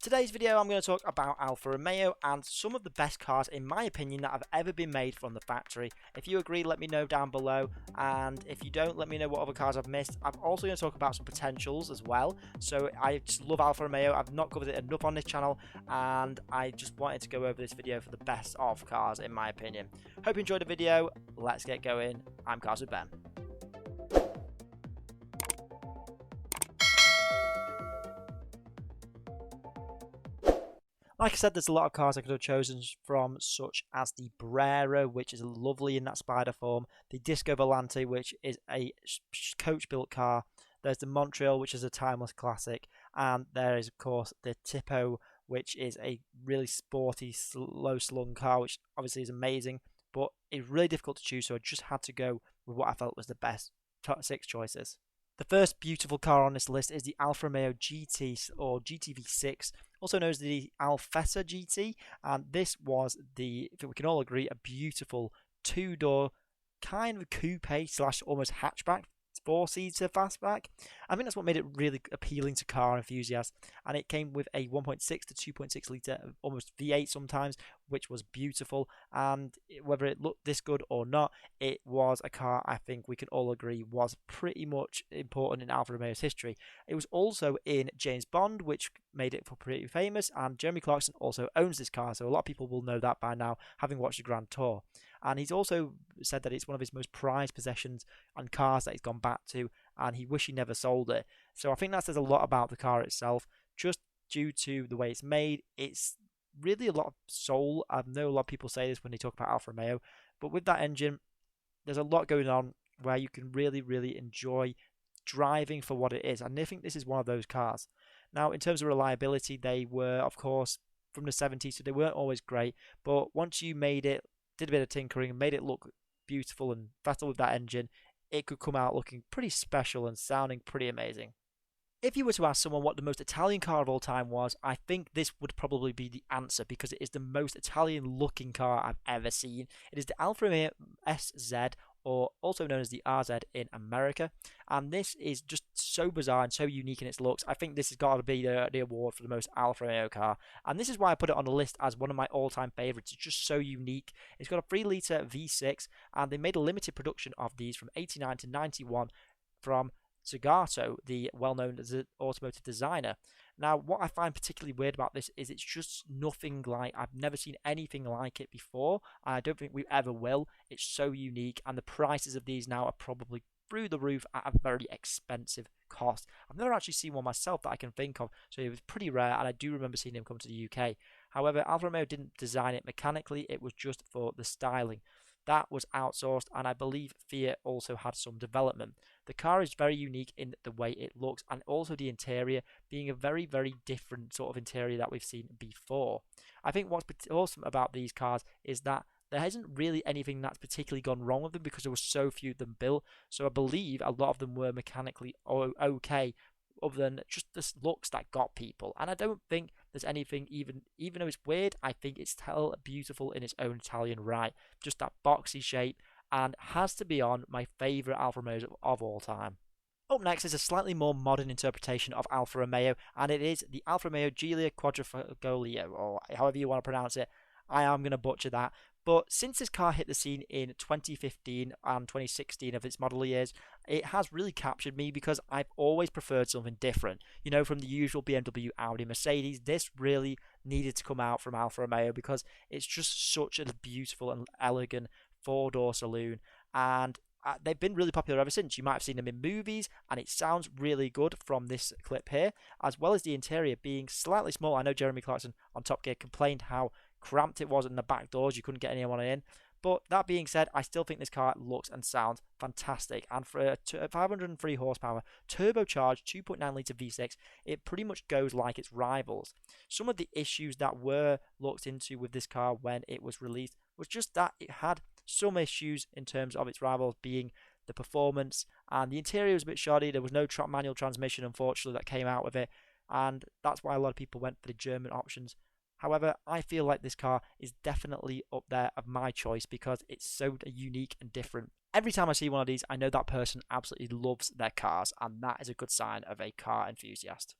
Today's video I'm going to talk about Alfa Romeo and some of the best cars in my opinion that have ever been made from the factory. If you agree, let me know down below, and if you don't, let me know what other cars I've missed. I'm also going to talk about some potentials as well. So I just love Alfa Romeo. I've not covered it enough on this channel, and I just wanted to go over this video for the best of cars in my opinion. Hope you enjoyed the video. Let's get going. I'm Cars with Ben. Like I said, there's a lot of cars I could have chosen from, such as the Brera, which is lovely in that spider form, the Disco Volante, which is a coach-built car, there's the Montreal, which is a timeless classic, and there is, of course, the Tipo, which is a really sporty, low-slung car, which obviously is amazing, but it's really difficult to choose, so I just had to go with what I felt was the best top 6 choices. The first beautiful car on this list is the Alfa Romeo GT or GTV6, also known as the Alfessa GT, and this was the, if we can all agree, a beautiful two-door kind of coupe slash almost hatchback, four-seater fastback. I think that's what made it really appealing to car enthusiasts, and it came with a 1.6 to 2.6 litre, almost V8 sometimes, which was beautiful, and whether it looked this good or not, it was a car I think we can all agree was pretty much important in Alfa Romeo's history. It was also in James Bond, which made it pretty famous, and Jeremy Clarkson also owns this car, so a lot of people will know that by now, having watched the Grand Tour. And he's also said that it's one of his most prized possessions and cars that he's gone back to, and he wished he never sold it. So I think that says a lot about the car itself, just due to the way it's made. It's really a lot of soul. I know a lot of people say this when they talk about Alfa Romeo, but with that engine, there's a lot going on where you can really enjoy driving for what it is, and I think this is one of those cars. Now, in terms of reliability, they were, of course, from the 70s, so they weren't always great, but once you made it, did a bit of tinkering and made it look beautiful and faster with that engine, it could come out looking pretty special and sounding pretty amazing. If you were to ask someone what the most Italian car of all time was, I think this would probably be the answer, because it is the most Italian looking car I've ever seen. It is the Alfa Romeo RZ, or also known as the RZ in America, and this is just so bizarre and so unique in its looks. I think this has got to be the award for the most Alfa Romeo car, and this is why I put it on the list as one of my all-time favourites. It's just so unique. It's got a 3-litre V6, and they made a limited production of these from 89 to 91 from Zagato, the well-known automotive designer. Now, what I find particularly weird about this is it's just nothing like, I've never seen anything like it before, and I don't think we ever will. It's so unique, and the prices of these now are probably through the roof at a very expensive cost. I've never actually seen one myself that I can think of, so it was pretty rare, and I do remember seeing him come to the UK. However, Alfa Romeo didn't design it mechanically, it was just for the styling. That was outsourced, and I believe Fiat also had some development. The car is very unique in the way it looks, and also the interior being a very different sort of interior that we've seen before. I think what's awesome about these cars is that there isn't really anything that's particularly gone wrong with them, because there were so few of them built, so I believe a lot of them were mechanically okay, other than just the looks that got people. And I don't think there's anything, even though it's weird, I think it's still beautiful in its own Italian right. Just that boxy shape, and has to be on my favourite Alfa Romeos of all time. Up next is a slightly more modern interpretation of Alfa Romeo, and it is the Alfa Romeo Giulia Quadrifoglio, or however you want to pronounce it. I am going to butcher that. But since this car hit the scene in 2015 and 2016 of its model years, it has really captured me, because I've always preferred something different. You know, from the usual BMW, Audi, Mercedes, this really needed to come out from Alfa Romeo, because it's just such a beautiful and elegant four-door saloon, and they've been really popular ever since. You might have seen them in movies, and it sounds really good from this clip here, as well as the interior being slightly small. I know Jeremy Clarkson on Top Gear complained how cramped it was in the back doors, you couldn't get anyone in. But that being said, I still think this car looks and sounds fantastic, and for a 503 horsepower turbocharged 2.9 litre V6, it pretty much goes like its rivals. Some of the issues that were looked into with this car when it was released was just that it had some issues in terms of its rivals, being the performance, and the interior was a bit shoddy. There was no manual transmission, unfortunately, that came out with it, and that's why a lot of people went for the German options. However, I feel like this car is definitely up there of my choice, because it's so unique and different. Every time I see one of these, I know that person absolutely loves their cars, and that is a good sign of a car enthusiast.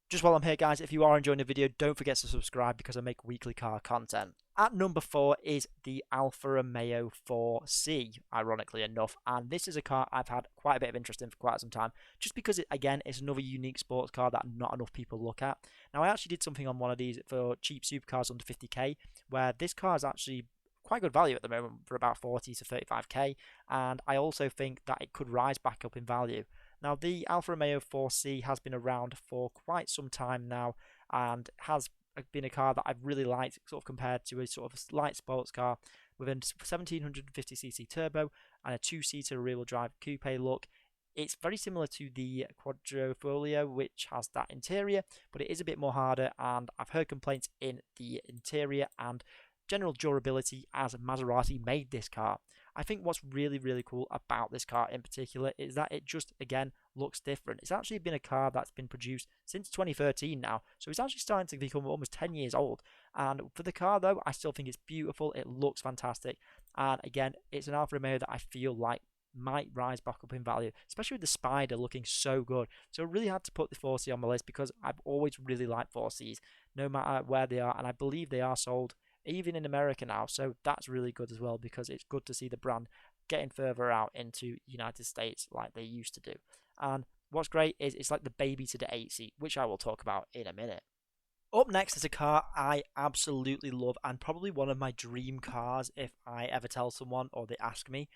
Just while I'm here, guys, if you are enjoying the video, don't forget to subscribe because I make weekly car content. At number 4 is the Alfa Romeo 4C, ironically enough, and this is a car I've had quite a bit of interest in for quite some time, just because again, it's another unique sports car that not enough people look at. Now, I actually did something on one of these for cheap supercars under 50k, where this car is actually quite good value at the moment for about 40 to 35k, and I also think that it could rise back up in value. Now, the Alfa Romeo 4C has been around for quite some time now and has been a car that I've really liked, sort of compared to a sort of light sports car with a 1750cc turbo and a two-seater rear-wheel drive coupe look. It's very similar to the Quadrifoglio, which has that interior, but it is a bit more harder, and I've heard complaints in the interior and general durability as Maserati made this car. I think what's really, really cool about this car in particular is that it just, again, looks different. It's actually been a car that's been produced since 2013 now, so it's actually starting to become almost 10 years old. And for the car, though, I still think it's beautiful. It looks fantastic. And again, it's an Alfa Romeo that I feel like might rise back up in value, especially with the Spider looking so good. So I really had to put the 4C on my list because I've always really liked 4Cs, no matter where they are, and I believe they are sold even in America now, so that's really good as well, because it's good to see the brand getting further out into United States like they used to do. And what's great is it's like the baby to the 8-seat, which I will talk about in a minute. Up next is a car I absolutely love, and probably one of my dream cars if I ever tell someone or they ask me.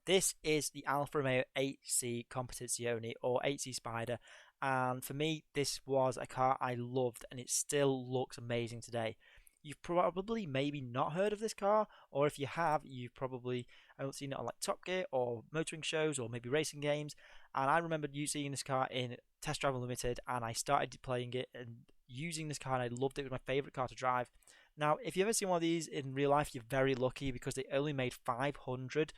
This is the Alfa Romeo 8C Competizione, or 8C Spider, and for me this was a car I loved, and it still looks amazing today. You've probably maybe not heard of this car, or if you have, you've probably seen it on like Top Gear or motoring shows or maybe racing games. And I remember seeing this car in Test Drive Unlimited, and I started playing it and using this car, and I loved it. It was my favorite car to drive. Now, if you've ever seen one of these in real life, you're very lucky, because they only made 500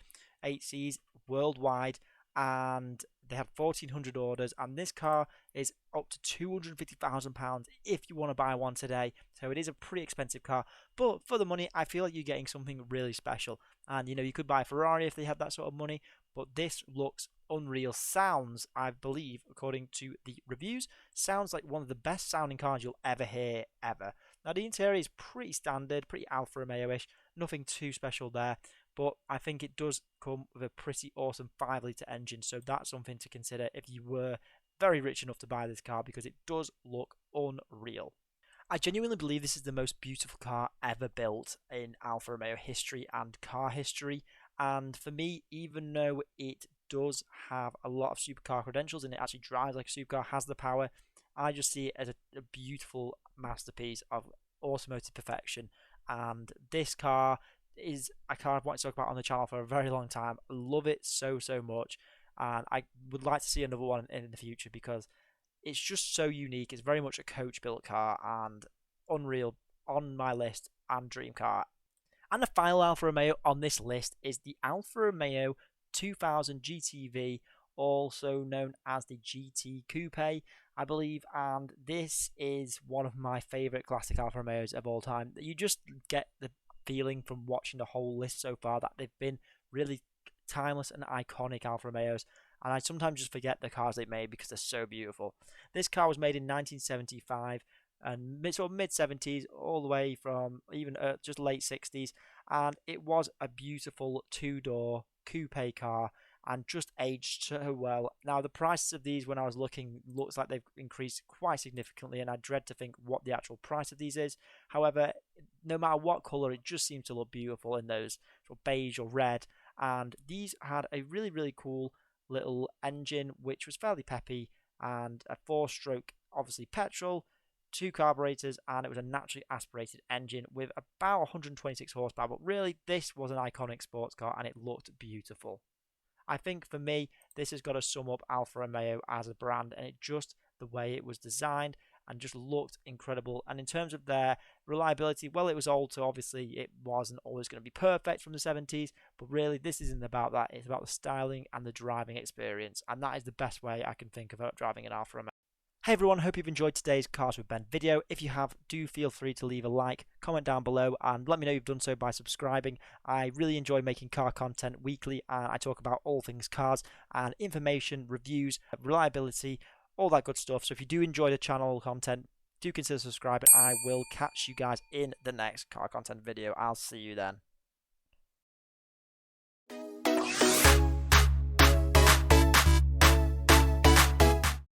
8Cs worldwide, and they had 1,400 orders, and this car is up to £250,000 if you want to buy one today. So it is a pretty expensive car, but for the money, I feel like you're getting something really special. And you could buy a Ferrari if they had that sort of money, but this looks unreal. Sounds, I believe, according to the reviews, sounds like one of the best sounding cars you'll ever hear, ever. Now, the interior is pretty standard, pretty Alfa Romeo-ish, nothing too special there, but I think it does come with a pretty awesome 5-litre engine, so that's something to consider if you were very rich enough to buy this car, because it does look unreal. I genuinely believe this is the most beautiful car ever built in Alfa Romeo history and car history, and for me, even though it does have a lot of supercar credentials and it actually drives like a supercar, has the power, I just see it as a beautiful masterpiece of automotive perfection. And this car is a car I've wanted to talk about on the channel for a very long time. I love it so much, and I would like to see another one in the future, because it's just so unique. It's very much a coach built car, and unreal, on my list and dream car. And the final Alfa Romeo on this list is the Alfa Romeo 2000 GTV, also known as the GT Coupe, I believe, and this is one of my favourite classic Alfa Romeos of all time. You just get the feeling from watching the whole list so far that they've been really timeless and iconic Alfa Romeos, and I sometimes just forget the cars they made because they're so beautiful. This car was made in 1975 and mid-70s all the way from even just late 60s, and it was a beautiful two-door coupe car and just aged so well. Now, the prices of these, when I was looking, looks like they've increased quite significantly, and I dread to think what the actual price of these is. However, no matter what colour, it just seems to look beautiful in those sort of beige or red. And these had a really cool little engine, which was fairly peppy, and a 4-stroke, obviously petrol, 2 carburetors, and it was a naturally aspirated engine with about 126 horsepower. But really, this was an iconic sports car, and it looked beautiful. I think for me, this has got to sum up Alfa Romeo as a brand, and it just, the way it was designed and just looked incredible. And in terms of their reliability, well, it was old, so obviously it wasn't always going to be perfect from the 70s, but really this isn't about that. It's about the styling and the driving experience, and that is the best way I can think about driving an Alfa Romeo. Hey everyone, hope you've enjoyed today's Cars with Ben video. If you have, do feel free to leave a like, comment down below, and let me know you've done so by subscribing. I really enjoy making car content weekly, and I talk about all things cars and information, reviews, reliability, all that good stuff. So if you do enjoy the channel content, do consider subscribing. I will catch you guys in the next car content video. I'll see you then.